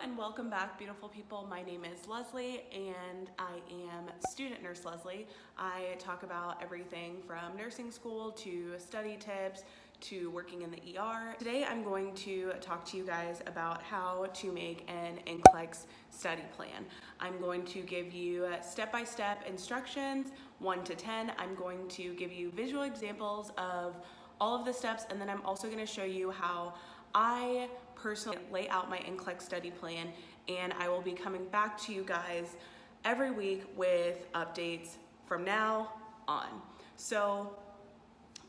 and welcome back, beautiful people. My name is Leslie and I am student nurse Leslie. I talk about everything from nursing school to study tips to working in the ER. Today I'm going to talk to you guys about how to make an NCLEX study plan. I'm going to give you step-by-step instructions, 1 to 10. I'm going to give you visual examples of all of the steps, and then I'm also going to show you how I personally lay out my NCLEX study plan, and I will be coming back to you guys every week with updates from now on. So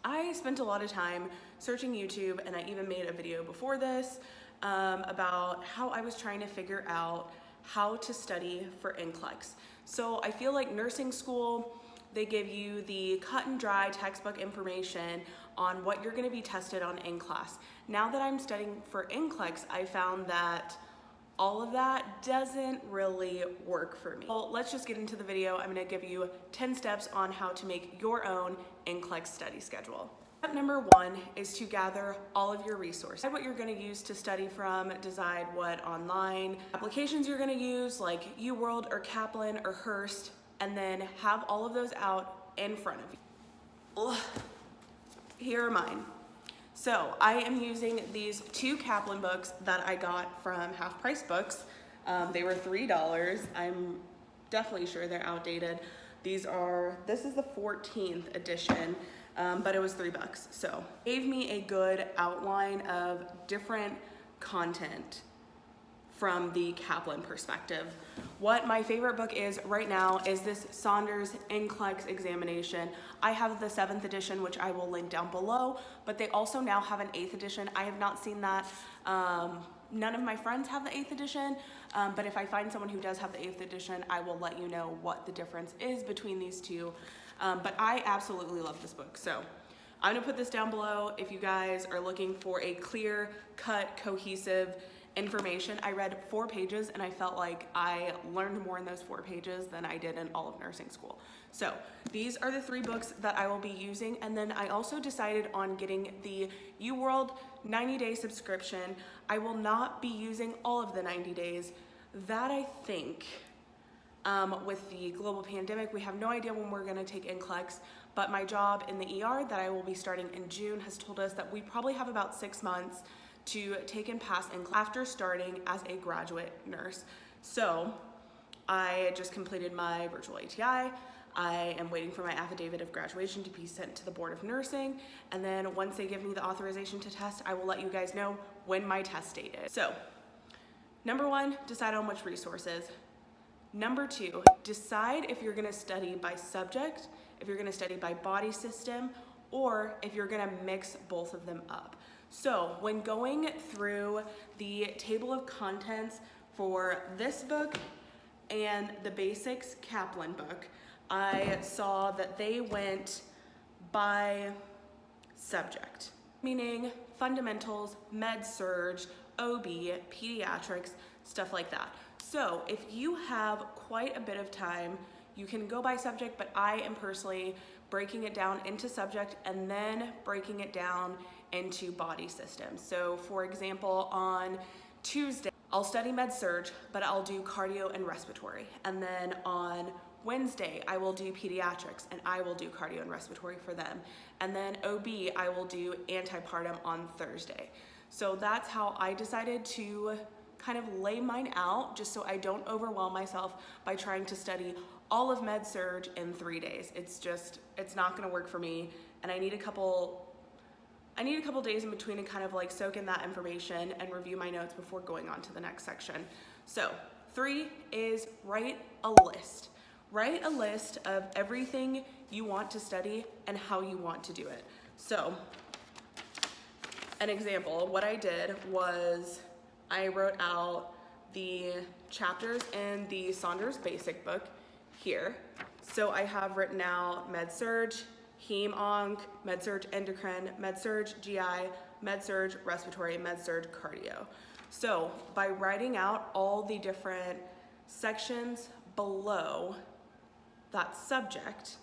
I spent a lot of time searching YouTube, and I even made a video before this about how I was trying to figure out how to study for NCLEX. So I feel like nursing school, they give you the cut and dry textbook information on what you're going to be tested on in class. Now that I'm studying for NCLEX, I found that all of that doesn't really work for me. Well, let's just get into the video. I'm going to give you 10 steps on how to make your own NCLEX study schedule. Step number 1 is to gather all of your resources. Decide what you're going to use to study from, decide what online applications you're going to use like UWorld or Kaplan or Hearst, and then have all of those out in front of you. Ugh. Here are mine. So I am using these 2 Kaplan books that I got from Half Price Books. They were $3. I'm definitely sure they're outdated. This is the 14th edition, but it was $3. So it gave me a good outline of different content from the Kaplan perspective. What my favorite book is right now is this Saunders NCLEX examination. I have the 7th edition, which I will link down below, but they also now have an 8th edition. I have not seen that. None of my friends have the 8th edition, but if I find someone who does have the 8th edition, I will let you know what the difference is between these two. But I absolutely love this book. So I'm gonna put this down below if you guys are looking for a clear-cut, cohesive information. I read 4 pages and I felt like I learned more in those 4 pages than I did in all of nursing school. So these are the 3 books that I will be using, and then I also decided on getting the UWorld 90-day subscription. I will not be using all of the 90 days. That I think with the global pandemic, we have no idea when we're gonna take NCLEX, but my job in the ER that I will be starting in June has told us that we probably have about 6 months to take and pass NCLEX after starting as a graduate nurse. So I just completed my virtual ATI. I am waiting for my affidavit of graduation to be sent to the Board of Nursing, and then once they give me the authorization to test, I will let you guys know when my test date is. So number 1, decide on which resources. Number 2, decide if you're gonna study by subject, if you're gonna study by body system, or if you're gonna mix both of them up. So when going through the table of contents for this book and the Basics Kaplan book, I saw that they went by subject, meaning fundamentals, med surg, OB, pediatrics, stuff like that. So if you have quite a bit of time, you can go by subject, but I am personally breaking it down into subject and then breaking it down into body systems. So for example, on Tuesday, I'll study med surg, but I'll do cardio and respiratory. And then on Wednesday, I will do pediatrics and I will do cardio and respiratory for them. And then OB, I will do antepartum on Thursday. So that's how I decided to kind of lay mine out, just so I don't overwhelm myself by trying to study all of med surg in 3 days. It's not gonna work for me, and I need a couple days in between to kind of like soak in that information and review my notes before going on to the next section. So 3 is write a list. Write a list of everything you want to study and how you want to do it. So an example, what I did was I wrote out the chapters in the Saunders Basic book here. So I have written out med surg, heme onc, med surg endocrine, med surg GI, med surg respiratory, med surg cardio. So by writing out all the different sections below that subject,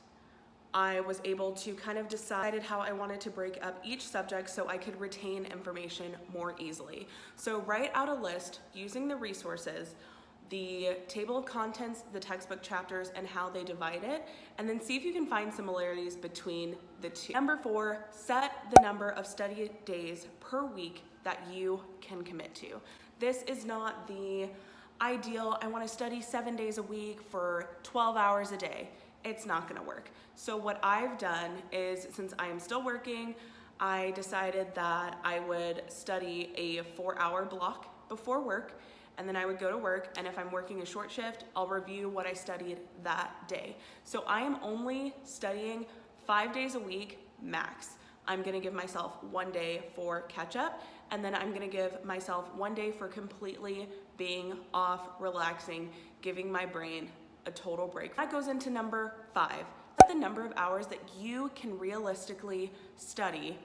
I was able to kind of decide how I wanted to break up each subject so I could retain information more easily. So write out a list using the resources, the table of contents, the textbook chapters, and how they divide it, and then see if you can find similarities between the two. Number 4, set the number of study days per week that you can commit to. This is not the ideal, I want to study 7 days a week for 12 hours a day. It's not going to work. So what I've done is, since I am still working, I decided that I would study a 4-hour block before work, and then I would go to work, and if I'm working a short shift, I'll review what I studied that day. So I am only studying 5 days a week max. I'm gonna give myself 1 day for catch up, and then I'm gonna give myself 1 day for completely being off, relaxing, giving my brain a total break. That goes into number 5. Set the number of hours that you can realistically study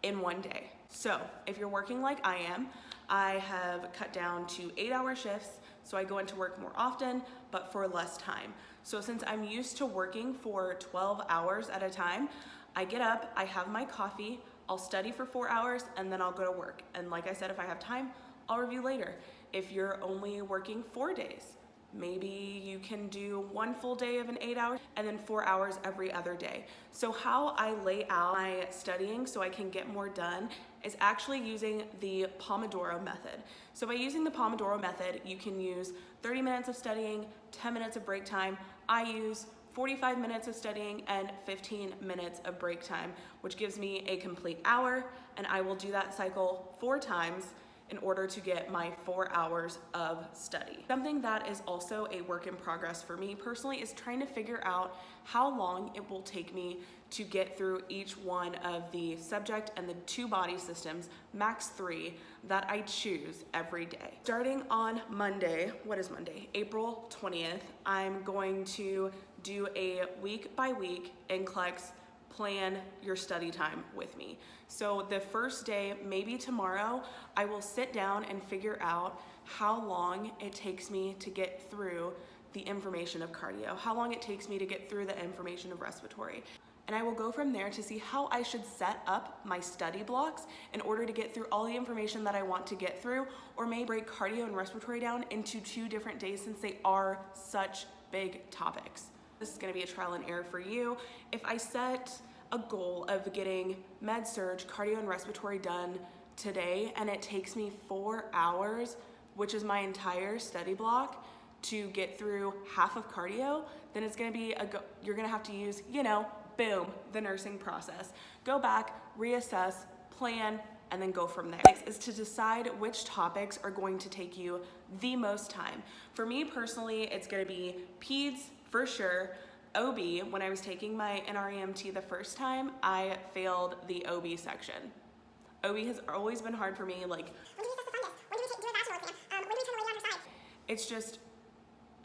in 1 day. So if you're working like I am, I have cut down to 8-hour shifts, so I go into work more often, but for less time. So since I'm used to working for 12 hours at a time, I get up, I have my coffee, I'll study for 4 hours, and then I'll go to work. And like I said, if I have time, I'll review later. If you're only working 4 days, maybe you can do 1 full day of an 8-hour and then 4 hours every other day. So how I lay out my studying so I can get more done is actually using the Pomodoro method. So by using the Pomodoro method, you can use 30 minutes of studying, 10 minutes of break time. I use 45 minutes of studying and 15 minutes of break time, which gives me a complete hour, and I will do that cycle 4 times in order to get my 4 hours of study. Something that is also a work in progress for me personally is trying to figure out how long it will take me to get through each one of the subject and the 2 body systems, max 3, that I choose every day. Starting on Monday, what is Monday? April 20th, I'm going to do a week by week NCLEX plan your study time with me. So the first day, maybe tomorrow, I will sit down and figure out how long it takes me to get through the information of cardio, how long it takes me to get through the information of respiratory. And I will go from there to see how I should set up my study blocks in order to get through all the information that I want to get through, or maybe break cardio and respiratory down into 2 different days since they are such big topics. This is gonna be a trial and error for you. If I set a goal of getting med surg, cardio and respiratory done today, and it takes me 4 hours, which is my entire study block, to get through half of cardio, then it's gonna be you're gonna have to use, boom, the nursing process. Go back, reassess, plan, and then go from there. Next is to decide which topics are going to take you the most time. For me personally, it's gonna be peds for sure. OB, when I was taking my NREMT the first time, I failed the OB section. OB has always been hard for me, it's just,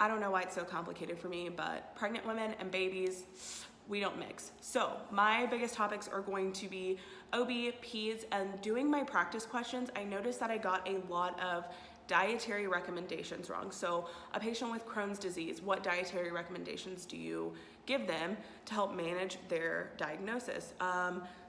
I don't know why it's so complicated for me, but pregnant women and babies, we don't mix. So my biggest topics are going to be OB, peds, and doing my practice questions. I noticed that I got a lot of dietary recommendations wrong. So a patient with Crohn's disease, what dietary recommendations do you give them to help manage their diagnosis?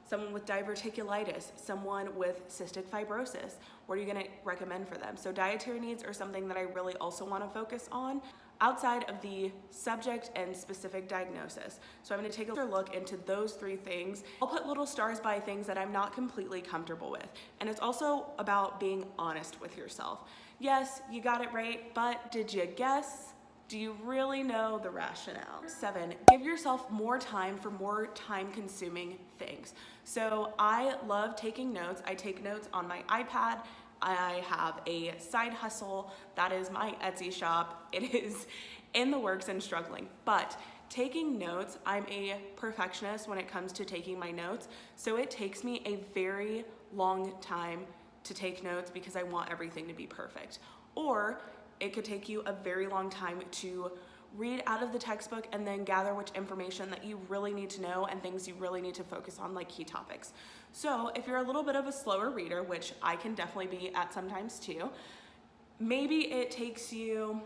Someone with diverticulitis, someone with cystic fibrosis, what are you gonna recommend for them? So dietary needs are something that I really also wanna focus on outside of the subject and specific diagnosis. So I'm gonna take a look into those 3 things. I'll put little stars by things that I'm not completely comfortable with. And it's also about being honest with yourself. Yes, you got it right, but did you guess? Do you really know the rationale? 7, give yourself more time for more time-consuming things. So I love taking notes. I take notes on my iPad. I have a side hustle. That is my Etsy shop. It is in the works and struggling. But taking notes, I'm a perfectionist when it comes to taking my notes. So it takes me a very long time to take notes because I want everything to be perfect. Or it could take you a very long time to read out of the textbook and then gather which information that you really need to know and things you really need to focus on, like key topics. So if you're a little bit of a slower reader, which I can definitely be at sometimes too, maybe it takes you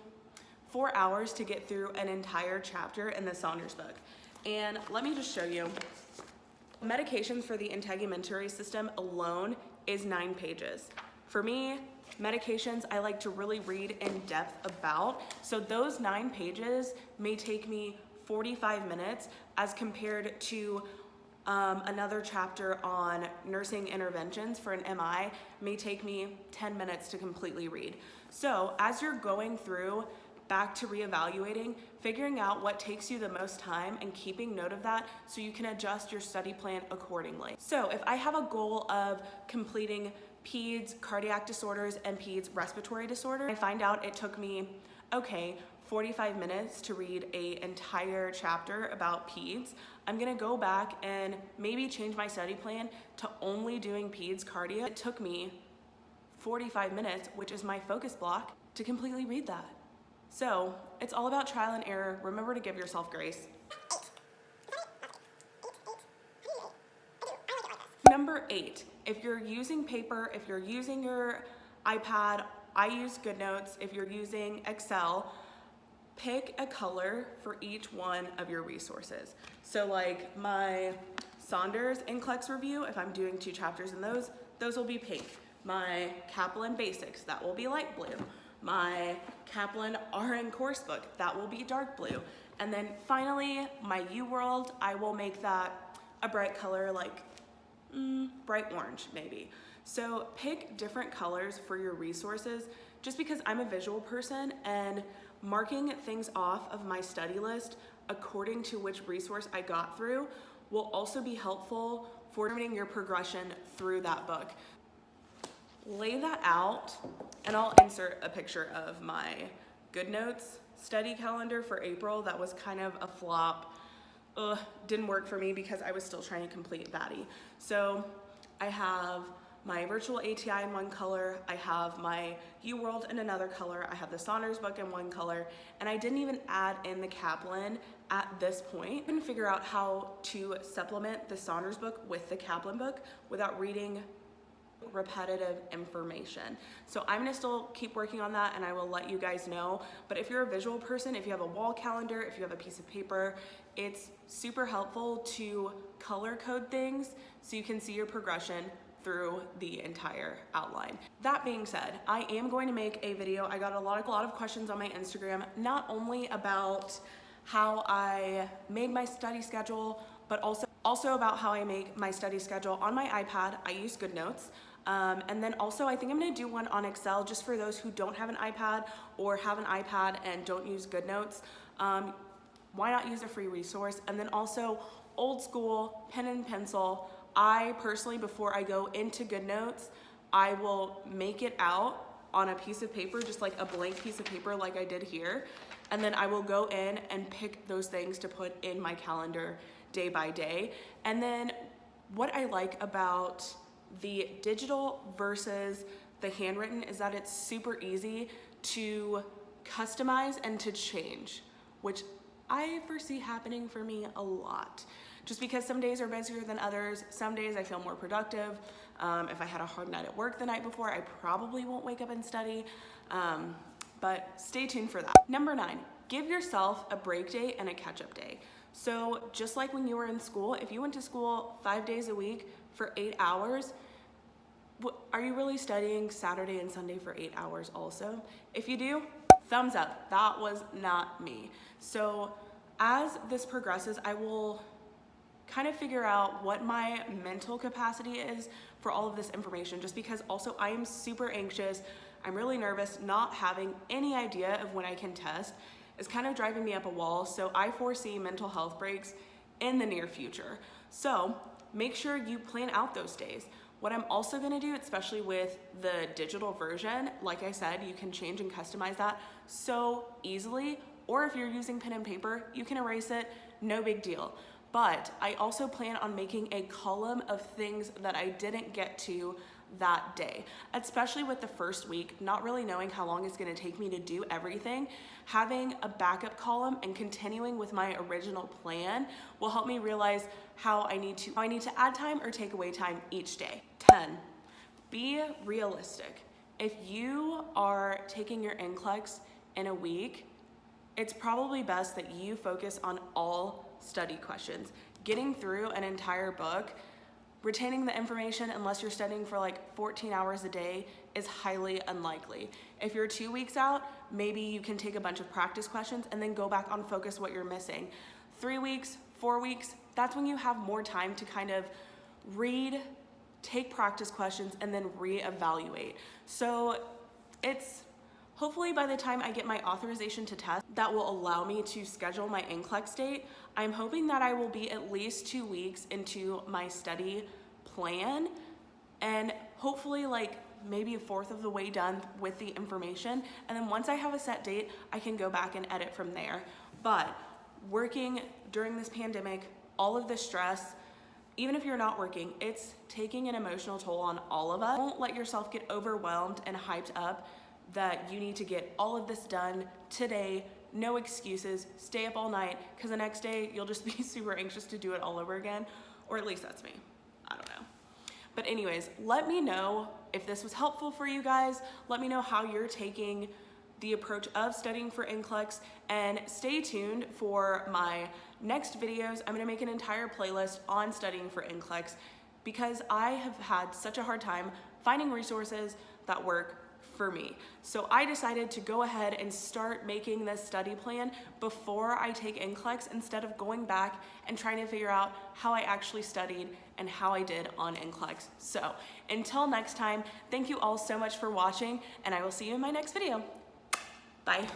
4 hours to get through an entire chapter in the Saunders book. And let me just show you. Medications for the integumentary system alone is 9 pages. For me, medications I like to really read in depth about. So those 9 pages may take me 45 minutes as compared to another chapter on nursing interventions for an MI may take me 10 minutes to completely read. So as you're going through back to reevaluating, figuring out what takes you the most time and keeping note of that so you can adjust your study plan accordingly. So if I have a goal of completing peds cardiac disorders and peds respiratory disorder, I find out it took me, 45 minutes to read an entire chapter about peds. I'm gonna go back and maybe change my study plan to only doing peds cardio. It took me 45 minutes, which is my focus block, to completely read that. So it's all about trial and error. Remember to give yourself grace. Number 8, if you're using paper, if you're using your iPad, I use GoodNotes. If you're using Excel, pick a color for each one of your resources. So like my Saunders NCLEX review, if I'm doing 2 chapters in those will be pink. My Kaplan Basics, that will be light blue. My Kaplan RN course book, that will be dark blue. And then finally, my UWorld, I will make that a bright color, like bright orange maybe. So pick different colors for your resources, just because I'm a visual person and marking things off of my study list according to which resource I got through will also be helpful for determining your progression through that book. Lay that out, and I'll insert a picture of my GoodNotes study calendar for April. That was kind of a flop. Didn't work for me because I was still trying to complete VATI. So I have my virtual ATI in one color, I have my UWorld in another color, I have the Saunders book in one color, and I didn't even add in the Kaplan at this point. I couldn't figure out how to supplement the Saunders book with the Kaplan book without reading repetitive information. So I'm gonna still keep working on that and I will let you guys know. But if you're a visual person, if you have a wall calendar, if you have a piece of paper, it's super helpful to color code things so you can see your progression through the entire outline. That being said, I am going to make a video. I got a lot of questions on my Instagram, not only about how I made my study schedule, but also about how I make my study schedule on my iPad. I use GoodNotes. And then also I think I'm gonna do one on Excel just for those who don't have an iPad or have an iPad and don't use GoodNotes. Why not use a free resource? And then also old school, pen and pencil. I personally, before I go into GoodNotes, I will make it out on a piece of paper, just like a blank piece of paper like I did here. And then I will go in and pick those things to put in my calendar day by day. And then what I like about the digital versus the handwritten is that it's super easy to customize and to change, which I foresee happening for me a lot. Just because some days are busier than others, some days I feel more productive. If I had a hard night at work the night before, I probably won't wake up and study, but stay tuned for that. Number 9, give yourself a break day and a catch-up day. So just like when you were in school, if you went to school 5 days a week for 8 hours, are you really studying Saturday and Sunday for 8 hours also? If you do, thumbs up. That was not me. So as this progresses, I will kind of figure out what my mental capacity is for all of this information, just because also I am super anxious. I'm really nervous. Not having any idea of when I can test is kind of driving me up a wall. So I foresee mental health breaks in the near future. So make sure you plan out those days. What I'm also gonna do, especially with the digital version, like I said, you can change and customize that so easily, or if you're using pen and paper, you can erase it, no big deal. But I also plan on making a column of things that I didn't get to that day, especially with the first week, not really knowing how long it's gonna take me to do everything. Having a backup column and continuing with my original plan will help me realize how I need to add time or take away time each day. 10, be realistic. If you are taking your NCLEX in a week, it's probably best that you focus on all study questions. Getting through an entire book, retaining the information unless you're studying for like 14 hours a day is highly unlikely. If you're 2 weeks out, maybe you can take a bunch of practice questions and then go back on focus what you're missing. 3 weeks, 4 weeks, that's when you have more time to kind of read, take practice questions, and then reevaluate. So it's hopefully by the time I get my authorization to test, that will allow me to schedule my NCLEX date. I'm hoping that I will be at least 2 weeks into my study plan, and hopefully like maybe a fourth of the way done with the information. And then once I have a set date, I can go back and edit from there. But working during this pandemic, all of the stress, even if you're not working, it's taking an emotional toll on all of us. Don't let yourself get overwhelmed and hyped up that you need to get all of this done today. No excuses, stay up all night, because the next day you'll just be super anxious to do it all over again, or at least that's me. I don't know. But anyways, let me know if this was helpful for you guys. Let me know how you're taking the approach of studying for NCLEX, and stay tuned for my next videos. I'm gonna make an entire playlist on studying for NCLEX because I have had such a hard time finding resources that work for me. So I decided to go ahead and start making this study plan before I take NCLEX instead of going back and trying to figure out how I actually studied and how I did on NCLEX. So until next time, thank you all so much for watching, and I will see you in my next video. Bye.